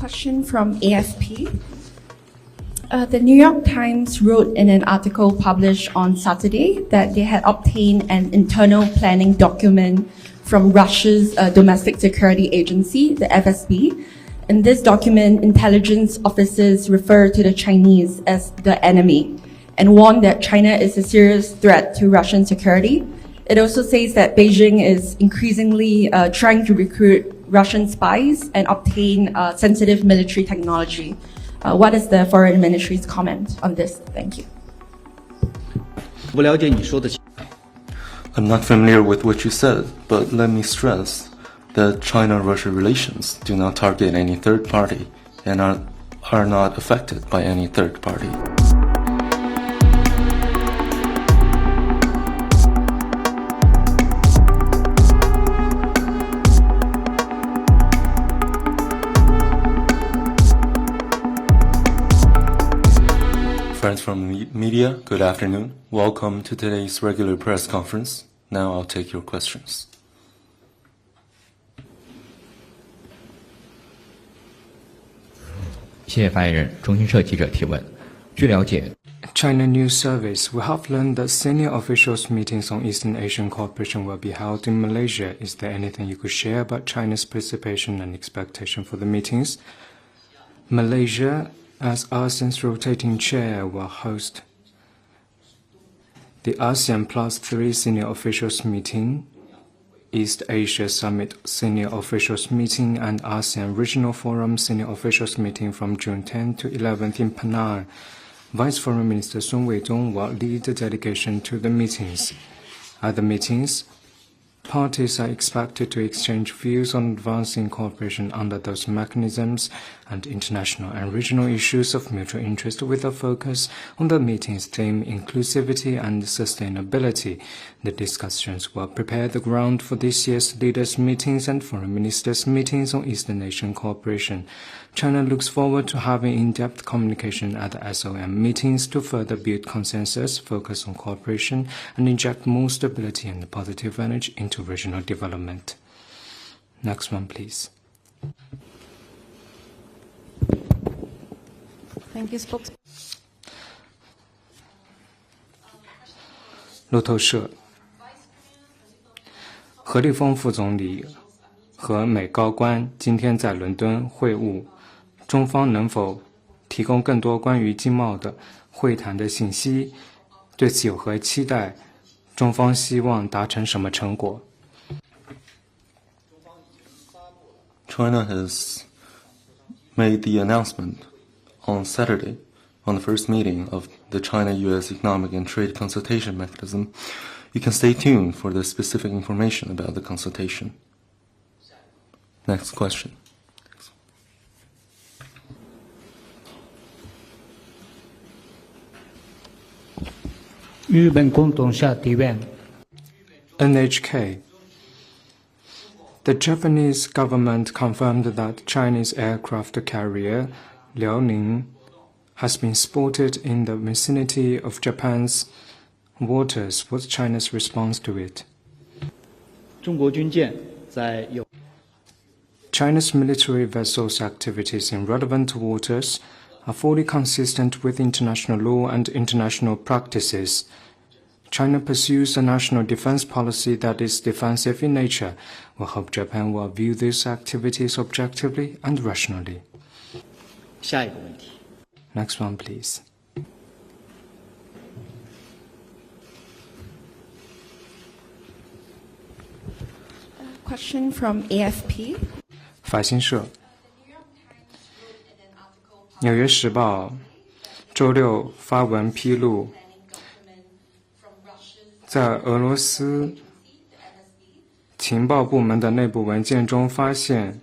Question from AFP. The New York Times wrote in an article published on Saturday that they had obtained an internal planning document from Russia's domestic security agency, the FSB. In this document, intelligence officers refer to the Chinese as the enemy and warn that China is a serious threat to Russian security. It also says that Beijing is increasingly trying to recruit Russian spies and obtain sensitive military technology. What is the Foreign Ministry's comment on this? Thank you. I'm not familiar with what you said, but let me stress that China-Russia relations do not target any third party and are not affected by any third party. Friends from the media, good afternoon. Welcome to today's regular press conference. Now I'll take your questions. China News Service. We have learned that senior officials' meetings on Eastern Asian cooperation will be held in Malaysia. Is there anything you could share about China's participation and expectation for the meetings? Malaysia, as ASEAN's rotating chair, will host the ASEAN Plus 3 Senior Officials Meeting, East Asia Summit Senior Officials Meeting, and ASEAN Regional Forum Senior Officials Meeting from June 10 to 11th in Penang. Vice Foreign Minister Sun Weidong will lead the delegation to the meetings. At the meetings, parties are expected to exchange views on advancing cooperation under those mechanisms and international and regional issues of mutual interest, with a focus on the meeting's theme, inclusivity and sustainability. The discussions will prepare the ground for this year's leaders' meetings and foreign ministers' meetings on Eastern Asian cooperation. China looks forward to having in-depth communication at the SOM meetings to further build consensus, focus on cooperation, and inject more stability and positive energy into regional development. Next one, please. Thank you, spokesperson. 路透社，何立峰副总理和美高官今天在伦敦会晤，中方能否提供更多关于经贸的会谈的信息？对此有何期待？中方希望达成什么成果？ China has made the announcement on Saturday on the first meeting of the China-US Economic and Trade Consultation Mechanism. You can stay tuned for the specific information about the consultation. Next question. 日本共同社提问。 NHK. The Japanese government confirmed that Chinese aircraft carrier Liaoning has been spotted in the vicinity of Japan's waters. What's China's response to it? 中国军舰在有 China's military vessels' activities in relevant waters are fully consistent with international law and international practices. China pursues a national defense policy that is defensive in nature. We hope Japan will view these activities objectively and rationally. 下一个问题。 Next one, please. Question from AFP. 法新社，《纽约时报》周六发文披露，在俄罗斯情报部门的内部文件中发现，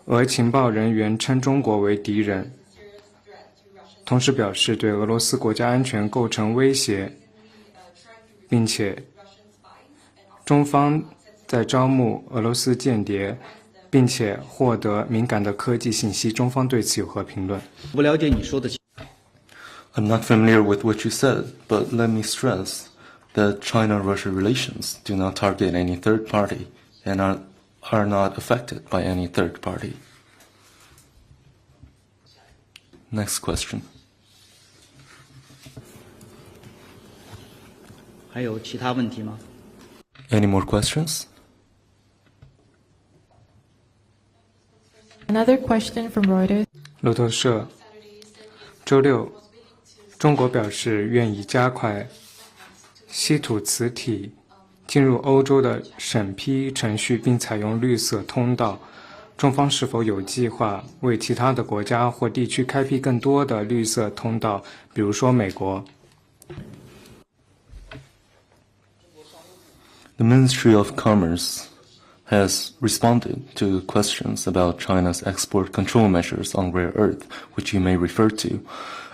俄情报人员称中国为敌人，同时表示对俄罗斯国家安全构成威胁，并且中方在招募俄罗斯间谍，并且获得敏感的科技信息。中方对此有何评论？不了解你说的。 I'm not familiar with what you said, but let me stress that China-Russia relations do not target any third party and are not affected by any third party. Next question. 还有其他问题吗？ Any more questions? Another question from Reuters. 路透社周六，中国表示愿意加快稀土磁体进入欧洲的审批程序，并采用绿色通道。中方是否有计划为其他的国家或地区开辟更多的绿色通道，比如说美国？ The Ministry of Commerce has responded to questions about China's export control measures on rare earth, which you may refer to.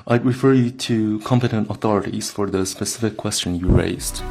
I'd refer you to competent authorities for the specific question you raised.